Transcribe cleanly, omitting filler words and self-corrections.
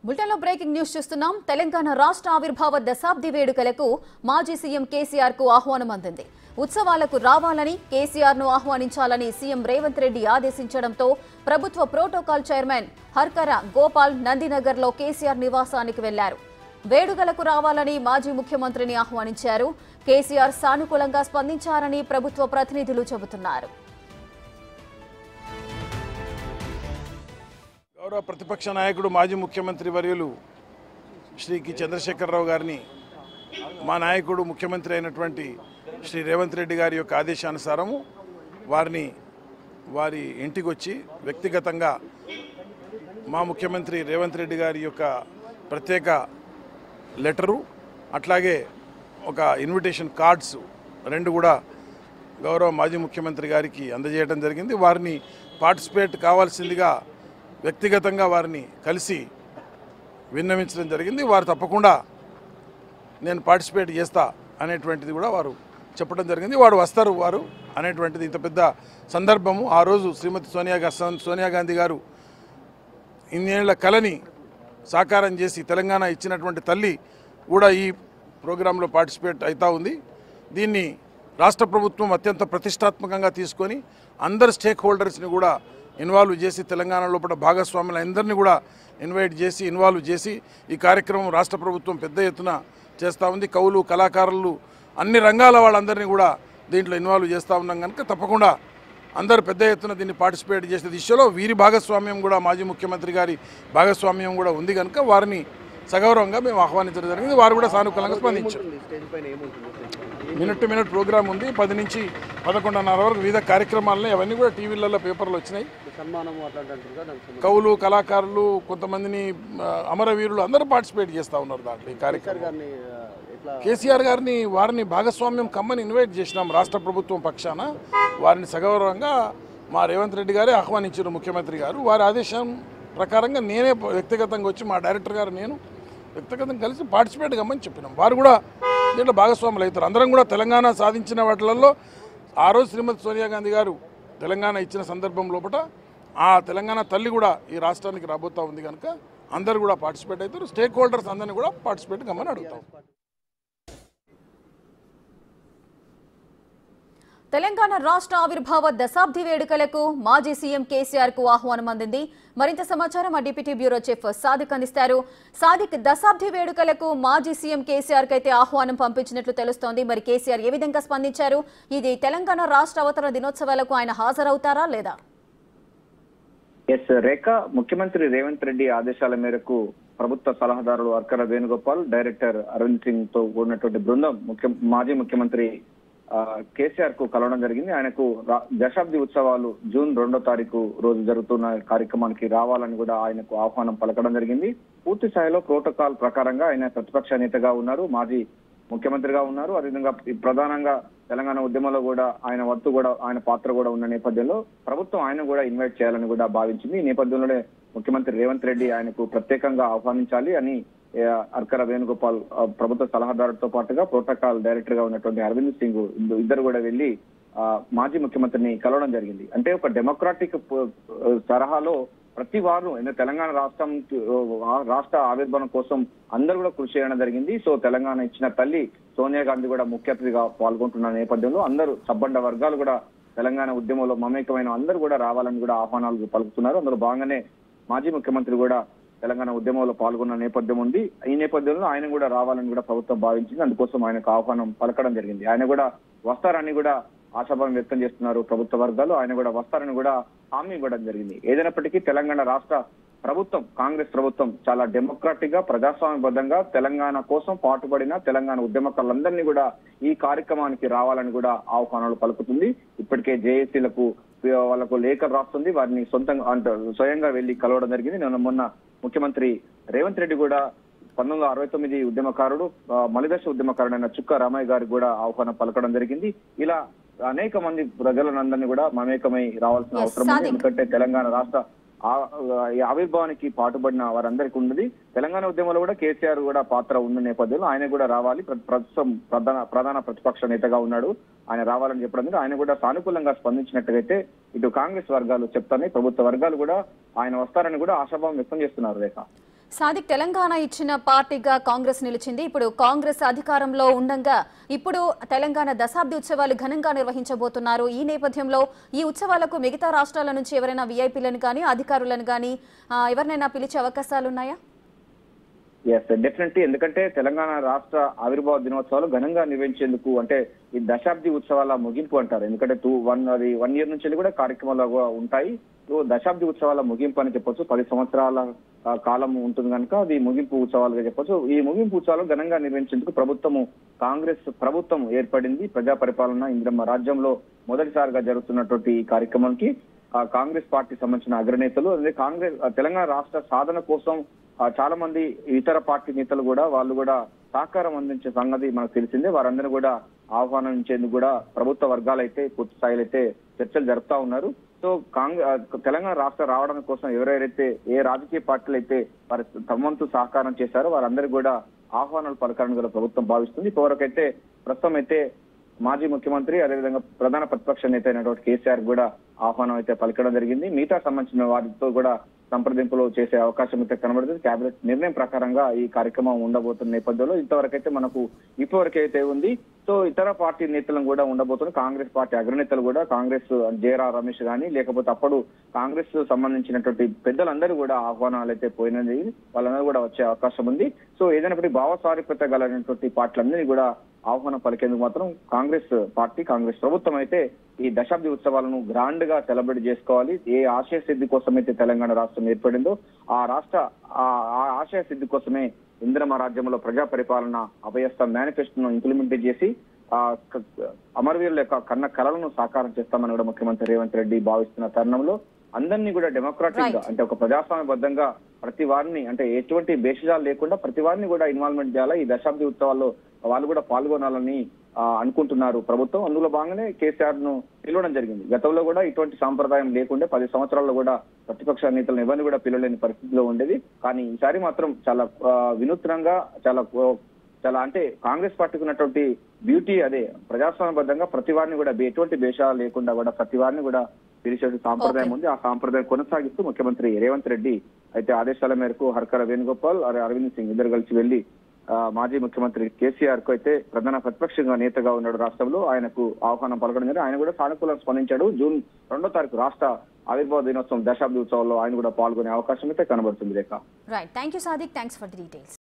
బులెటిన్లో breaking news చూస్తున్నాం. తెలంగాణ రాష్ట్ర ఆవిర్భావ దశాబ్ది వేడుకలకు మాజీ సీఎం కేసీఆర్ కు ఆహ్వానం అందింది. ఉత్సవాలకు రావాలని, కేసీఆర్ ను ఆహ్వానించాలని సీఎం రేవంత్ రెడ్డి ఆదేశించడంతో ప్రభుత్వ ప్రోటోకాల్ చైర్మన్ హర్కర గోపాల్ నందినగర్ లో కేసీఆర్ నివాసానికి వెళ్లారు. వేడుకలకు రావాలని మాజీ ముఖ్యమంత్రిని ఆహ్వానించారు. కేసీఆర్ సానుకూలంగా స్పందించారని ప్రభుత్వ ప్రతినిధులు చెబుతున్నారు. గౌరవ ప్రతిపక్ష నాయకుడు మాజీ ముఖ్యమంత్రి వర్యులు శ్రీ కి చంద్రశేఖరరావు గారిని మా నాయకుడు ముఖ్యమంత్రి అయినటువంటి శ్రీ రేవంత్ రెడ్డి గారి యొక్క ఆదేశానుసారము వారి ఇంటికి వచ్చి వ్యక్తిగతంగా మా ముఖ్యమంత్రి రేవంత్ రెడ్డి గారి యొక్క ప్రత్యేక లెటరు అట్లాగే ఒక ఇన్విటేషన్ కార్డ్స్ రెండు కూడా గౌరవ మాజీ ముఖ్యమంత్రి గారికి అందజేయడం జరిగింది. వారిని పార్టిసిపేట్ కావాల్సిందిగా వ్యక్తిగతంగా వారిని కలిసి విన్నవించడం జరిగింది. వారు తప్పకుండా నేను పార్టిసిపేట్ చేస్తా అనేటువంటిది కూడా వారు చెప్పడం జరిగింది. వారు అనేటువంటిది ఇంత పెద్ద సందర్భము. ఆ రోజు శ్రీమతి సోనియా గాంధీ గారు ఇన్నేళ్ల కళని సాకారం చేసి తెలంగాణ ఇచ్చినటువంటి తల్లి కూడా ఈ ప్రోగ్రాంలో పార్టిసిపేట్ అవుతూ ఉంది. దీన్ని రాష్ట్ర ప్రభుత్వం అత్యంత ప్రతిష్టాత్మకంగా తీసుకొని అందరు స్టేక్ హోల్డర్స్ని కూడా ఇన్వాల్వ్ చేసి తెలంగాణ లోపల భాగస్వాములు అందరినీ కూడా ఇన్వాల్వ్ చేసి ఈ కార్యక్రమం రాష్ట్ర ప్రభుత్వం పెద్ద ఎత్తున చేస్తూ ఉంది. కవులు, కళాకారులు, అన్ని రంగాల వాళ్ళందరినీ కూడా దీంట్లో ఇన్వాల్వ్ చేస్తూ ఉన్నాం కనుక తప్పకుండా అందరూ పెద్ద ఎత్తున దీన్ని పార్టిసిపేట్ చేసే దిశలో వీరి భాగస్వామ్యం కూడా మాజీ ముఖ్యమంత్రి గారి భాగస్వామ్యం కూడా ఉంది కనుక వారిని సగౌరవంగా మేము ఆహ్వానించడం జరిగింది. వారు కూడా సానుకూలంగా స్పందించారు. మినిట్ ప్రోగ్రామ్ ఉంది. 10 నుంచి 11:30 వరకు వివిధ కార్యక్రమాలని అవన్నీ కూడా టీవీలలో పేపర్లు వచ్చినాయి. కవులు, కళాకారులు, కొంతమందిని అమరవీరులు అందరూ పార్టిసిపేట్ చేస్తూ ఉన్నారు దాంట్లో. ఈ కార్యక్రమం కేసీఆర్ గారిని వారిని భాగస్వామ్యం కమ్మని ఇన్వైట్ చేసినాం రాష్ట్ర ప్రభుత్వం పక్షాన. వారిని సగౌరవంగా మా రేవంత్ రెడ్డి గారే ఆహ్వానించారు ముఖ్యమంత్రి గారు. వారి ఆదేశం ప్రకారంగా నేనే వ్యక్తిగతంగా వచ్చి మా డైరెక్టర్ గారు నేను వ్యక్తిగతంగా కలిసి పార్టిసిపేట్ కమ్మని చెప్పినాం. వారు కూడా దీంట్లో భాగస్వాములు అవుతారు. అందరం కూడా తెలంగాణ సాధించిన వాటిలలో ఆ రోజు శ్రీమతి సోనియా గాంధీ గారు తెలంగాణ ఇచ్చిన సందర్భం లోపల ఆ తెలంగాణ తల్లి కూడా ఈ రాష్ట్రానికి రాబోతూ ఉంది కనుక అందరూ కూడా పార్టిసిపేట్ అవుతారు. స్టేక్ హోల్డర్స్ అందరినీ కూడా పార్టిసిపేట్ కమ్మని అడుగుతాం. తెలంగాణ రాష్ట్ర ఆవిర్భావ దశాబ్ది వేడుకలకు మాజీ సీఎం కేసీఆర్ కు ఆహ్వానం అందింది. మరింత సమాచారం మా డిప్యూటీ బ్యూరో చీఫ్ సాదిక్ అందిస్తారు. సాదిక్, దశాబ్ది వేడుకలకు మాజీ సీఎం కేసీఆర్ కి అయితే ఆహ్వానం పంపించినట్లు తెలుస్తోంది. మరి కేసీఆర్ ఏ విధంగా స్పందించారు? ఇది తెలంగాణ రాష్ట్ర అవతరణ దినోత్సవాలకు ఆయన హాజరవుతారా లేదా? రేఖ, ముఖ్యమంత్రి రేవంత్ రెడ్డి ఆదేశాల మేరకు ప్రభుత్వ సలహాదారులు అర్కర వేణుగోపాల్, డైరెక్టర్ అరవింద్ సింగ్ తో కూడినటువంటి బృందం మాజీ ముఖ్యమంత్రి కేసీఆర్ కు కలవడం జరిగింది. ఆయనకు దశాబ్ది ఉత్సవాలు జూన్ 2వ తారీఖు రోజు జరుగుతున్న కార్యక్రమానికి రావాలని కూడా ఆయనకు ఆహ్వానం పలకడం జరిగింది. పూర్తి స్థాయిలో ప్రోటోకాల్ ప్రకారంగా ఆయన ప్రతిపక్ష నేతగా ఉన్నారు, మాజీ ముఖ్యమంత్రిగా ఉన్నారు. అదేవిధంగా ప్రధానంగా తెలంగాణ ఉద్యమంలో కూడా ఆయన పాత్ర కూడా ఉన్న నేపథ్యంలో ప్రభుత్వం ఆయన కూడా ఇన్వైట్ చేయాలని కూడా భావించింది. ఈ నేపథ్యంలోనే ముఖ్యమంత్రి రేవంత్ రెడ్డి ఆయనకు ప్రత్యేకంగా ఆహ్వానించాలి అని అర్కర వేణుగోపాల్ ప్రభుత్వ సలహాదారులతో పాటుగా ప్రోటోకాల్ డైరెక్టర్ గా ఉన్నటువంటి అరవింద్ సింగ్ ఇద్దరు కూడా వెళ్లి మాజీ ముఖ్యమంత్రిని కలవడం జరిగింది. అంటే ఒక డెమోక్రాటిక్ తరహాలో ప్రతి వారు తెలంగాణ రాష్ట్ర ఆవిర్భావం కోసం అందరూ కూడా కృషి చేయడం జరిగింది. సో తెలంగాణ ఇచ్చిన తల్లి సోనియా గాంధీ కూడా ముఖ్య అతిథిగా పాల్గొంటున్న నేపథ్యంలో అందరూ సబ్బండ వర్గాలు కూడా తెలంగాణ ఉద్యమంలో మమేకమైన అందరూ కూడా రావాలని కూడా ఆహ్వానాలు పలుకుతున్నారు. అందులో భాగంగానే మాజీ ముఖ్యమంత్రి కూడా తెలంగాణ ఉద్యమంలో పాల్గొన్న నేపథ్యం ఉంది. ఈ నేపథ్యంలో ఆయన కూడా రావాలని కూడా ప్రభుత్వం భావించింది. అందుకోసం ఆయనకు ఆహ్వానం పలకడం జరిగింది. ఆయన కూడా వస్తారని కూడా ఆశాభావం వ్యక్తం చేస్తున్నారు ప్రభుత్వ వర్గాలు. ఆయన కూడా వస్తారని కూడా హామీ ఇవ్వడం జరిగింది. ఏదైనప్పటికీ తెలంగాణ రాష్ట్ర ప్రభుత్వం, కాంగ్రెస్ ప్రభుత్వం చాలా డెమోక్రాటిక్ గా ప్రజాస్వామ్యబద్ధంగా తెలంగాణ కోసం పాటుపడిన తెలంగాణ ఉద్యమకారులందరినీ కూడా ఈ కార్యక్రమానికి రావాలని కూడా ఆహ్వానాలు పలుకుతుంది. ఇప్పటికే జేఏసీలకు వాళ్ళకు లేఖలు రాస్తుంది. వారిని స్వయంగా వెళ్లి కలవడం జరిగింది. మొన్న ముఖ్యమంత్రి రేవంత్ రెడ్డి కూడా 1969 ఉద్యమకారుడు, మలిదశ ఉద్యమకారుడైన చుక్క రామయ్య గారికి కూడా ఆహ్వానం పలకడం జరిగింది. ఇలా అనేక మంది ప్రజలందరినీ కూడా మమేకమై రావాల్సిన అవసరం ఉంది. ఎందుకంటే తెలంగాణ రాష్ట్ర ఆవిర్భావానికి పాటుపడిన వారందరికీ ఉన్నది. తెలంగాణ ఉద్యమంలో కూడా కేసీఆర్ కూడా పాత్ర ఉన్న నేపథ్యంలో ఆయన కూడా రావాలి. ప్రస్తుతం ప్రధాన ప్రతిపక్ష నేతగా ఉన్నాడు. ఆయన రావాలని చెప్పడం ఆయన కూడా సానుకూలంగా స్పందించినట్టుగైతే ఇటు కాంగ్రెస్ వర్గాలు చెప్తానే ప్రభుత్వ వర్గాలు కూడా ఆయన వస్తారని కూడా ఆశాభావం వ్యక్తం చేస్తున్నారు. రేఖ, సాదిక్, తెలంగాణ ఇచ్చిన పార్టీగా కాంగ్రెస్ నిలిచింది. ఇప్పుడు కాంగ్రెస్ అధికారంలో ఉండగా ఇప్పుడు తెలంగాణ దశాబ్ది ఉత్సవాలు ఘనంగా నిర్వహించబోతున్నారు. ఈ నేపథ్యంలో ఈ ఉత్సవాలకు మిగతా రాష్ట్రాల నుంచి ఎవరైనా వీఐపీలను కానీ అధికారులను కానీ ఎవరినైనా పిలిచే అవకాశాలున్నాయా? Yes, definitely. ఎందుకంటే తెలంగాణ రాష్ట్ర ఆవిర్భావ దినోత్సవాలు ఘనంగా నిర్వహించేందుకు అంటే ఈ దశాబ్ది ఉత్సవాల ముగింపు అంటారు. ఎందుకంటే 1 ఇయర్ నుంచి కూడా కార్యక్రమాలు ఉంటాయి. దశాబ్ది ఉత్సవాల ముగింపు అని చెప్పొచ్చు. 10 సంవత్సరాల కాలం ఉంటుంది కనుక అది ముగింపు ఉత్సవాలుగా చెప్పొచ్చు. ఈ ముగింపు ఉత్సవాలు ఘనంగా నిర్వహించేందుకు కాంగ్రెస్ ప్రభుత్వం ఏర్పడింది. ప్రజా పరిపాలన ఇందిరమ్మ రాజ్యంలో మొదటిసారిగా జరుగుతున్నటువంటి ఈ కార్యక్రమానికి కాంగ్రెస్ పార్టీ సంబంధించిన అగ్రనేతలు అదే తెలంగాణ రాష్ట్ర సాధన కోసం చాలా మంది ఇతర పార్టీ నేతలు వాళ్ళు కూడా సహకారం అందించే సంగతి మనకు తెలిసిందే. వారందరూ కూడా ఆహ్వానించేందుకు కూడా ప్రభుత్వ వర్గాలు అయితే పూర్తి స్థాయిలో అయితే చర్చలు జరుపుతా ఉన్నారు. సో తెలంగాణ రాష్ట్ర రావడం కోసం ఎవరెవరైతే ఏ రాజకీయ పార్టీలు అయితే వారి తమ వంతు సహకారం చేశారో వారందరూ కూడా ఆహ్వానాలు పలకాలని కూడా ప్రభుత్వం భావిస్తుంది. ఇప్పటివరకైతే ప్రస్తుతం అయితే మాజీ ముఖ్యమంత్రి అదేవిధంగా ప్రధాన ప్రతిపక్ష నేత అయినటువంటి కేసీఆర్ కూడా ఆహ్వానం అయితే పలకడం జరిగింది. మిగతా సంబంధించిన వారితో కూడా సంప్రదింపులు చేసే అవకాశం అయితే కనబడుతుంది. కేబినెట్ నిర్ణయం ప్రకారంగా ఈ కార్యక్రమం ఉండబోతున్న నేపథ్యంలో ఇంతవరకైతే ఇప్పటివరకైతే ఉంది. సో ఇతర పార్టీ నేతలను కూడా ఉండబోతున్నారు. కాంగ్రెస్ పార్టీ అగ్రనేతలు కూడా కాంగ్రెస్ జేరా రమేష్ గానీ లేకపోతే అప్పుడు కాంగ్రెస్ సంబంధించినటువంటి పెద్దలందరూ కూడా ఆహ్వానాలు అయితే పోయినది. వాళ్ళందరూ కూడా వచ్చే అవకాశం ఉంది. సో ఏదైనప్పటికీ భావస్వారూప్యత గలటువంటి పార్టీలందరినీ కూడా ఆహ్వానం పలికేందుకు మాత్రం కాంగ్రెస్ ప్రభుత్వం అయితే ఈ దశాబ్ది ఉత్సవాలను గ్రాండ్ గా సెలబ్రేట్ చేసుకోవాలి. ఏ ఆశయ సిద్ధి కోసం అయితే తెలంగాణ రాష్ట్రం ఏర్పడిందో ఆ ఆశయ సిద్ధి కోసమే ఇందిరమ్మ రాజ్యంలో ప్రజా పరిపాలన అభయస్థ మేనిఫెస్టోను ఇంప్లిమెంట్ చేసి అమరవీరుల యొక్క కన్న కళలను సాకారం చేస్తామని కూడా ముఖ్యమంత్రి రేవంత్ రెడ్డి భావిస్తున్న తరుణంలో అందరినీ కూడా డెమోక్రాటిక్ గా అంటే ఒక ప్రజాస్వామ్యబద్ధంగా ప్రతి వారిని అంటే ఎటువంటి భేషజాలు లేకుండా ప్రతి వారిని కూడా ఇన్వాల్వ్మెంట్ చేయాలి. ఈ దశాబ్ది ఉత్సవాల్లో వాళ్ళు కూడా పాల్గొనాలని అనుకుంటున్నారు ప్రభుత్వం. అందులో భాగంగానే కేసీఆర్ ను పిలవడం జరిగింది. గతంలో కూడా ఇటువంటి సాంప్రదాయం లేకుండే 10 సంవత్సరాల్లో కూడా ప్రతిపక్ష నేతలను ఎవరిని కూడా పిలవలేని పరిస్థితిలో ఉండేది. కానీ ఈసారి మాత్రం చాలా వినూత్నంగా చాలా అంటే కాంగ్రెస్ పార్టీకి ఉన్నటువంటి బ్యూటీ అదే ప్రజాస్వామ్యబద్ధంగా ప్రతి వారిని కూడా ఎటువంటి భేషాలు లేకుండా కూడా ప్రతి వారిని కూడా పిలిచే సాంప్రదాయం ఉంది. ఆ సాంప్రదాయం కొనసాగిస్తూ ముఖ్యమంత్రి రేవంత్ రెడ్డి అయితే ఆదేశాల మేరకు హర్కర వేణుగోపాల్ అరవింద్ సింగ్ ఇద్దరు కలిసి వెళ్లి మాజీ ముఖ్యమంత్రి కేసీఆర్ కు అయితే ప్రధాన ప్రతిపక్షంగా నేతగా ఉన్నాడు రాష్ట్రంలో. ఆయనకు ఆహ్వానం పలకడం జరిగింది. ఆయన కూడా సానుకూలంగా స్పందించాడు. జూన్ 2వ తారీఖు రాష్ట్ర ఆవిర్భావ దినోత్సవం దశాబ్ది ఉత్సవాల్లో ఆయన కూడా పాల్గొనే అవకాశం అయితే కనబడుతుంది. Rekha. Right, thank you Sadiq, thanks for the details.